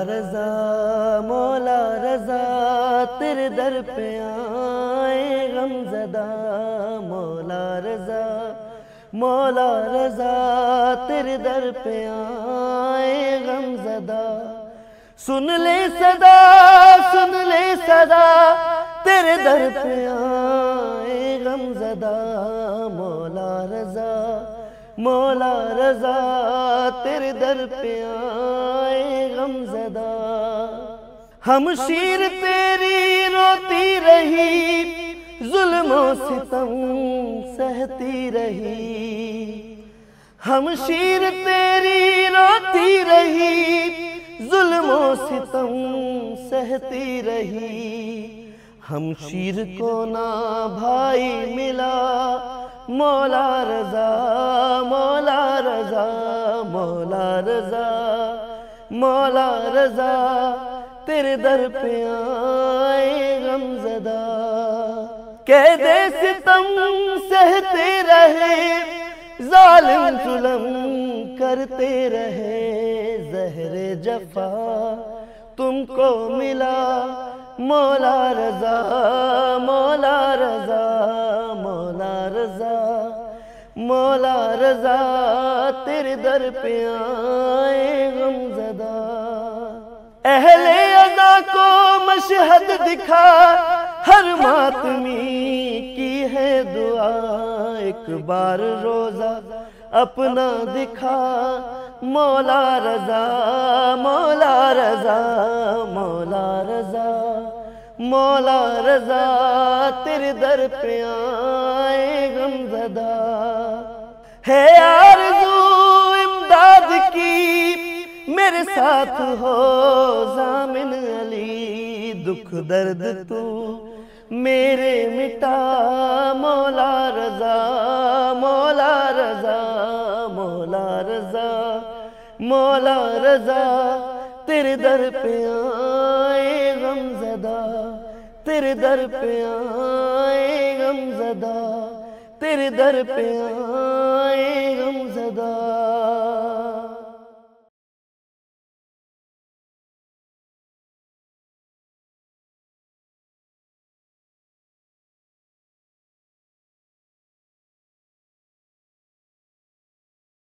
रज़ा मौला रज़ा तेरे दर पे आए गमज़दा। मौला रज़ा मौला रज़ा तेरे दर पे आए गमज़दा। सुन ले सदा तेरे दर पे आए गमज़दा। मौला रज़ा मौला रज़ा तेरे दर पे आए गमज़दा। हम शीर तेरी रोती रही जुल्म सितम सहती रही। हम शीर तेरी रोती रही जुल्म सितम सहती रही। हम शीर को ना भाई मिला मौला रज़ा मौला रज़ा मौला रज़ा मौला रज़ा तेरे दर पे आए गमज़दा। कैदे सितम सहते रहे जालिम जुल्म करते रहे। ज़हरे जफ़ा तुमको मिला मौला रज़ा मौला रज़ा मौला रज़ा मौला रज़ा तेरे दर पे आए गमज़दा। अहले अज़ा को मशहद दिखा हर मातमी की है दुआ। एक बार रोज़ा अपना दिखा मौला रज़ा मौला रज़ा मौला रज़ा मौला रज़ा तेरे दर पे आए गमज़दा। है आरज़ू इमदाद की मेरे साथ हो ज़ामिन अली। दुख दर्द तू मेरे मिटा मौला रज़ा मौला रज़ा मौला रज़ा मौला रज़ा तेरे दर पे आए गमज़दा। तेरे दर पे आए गमज़दा तेरे दर पे आए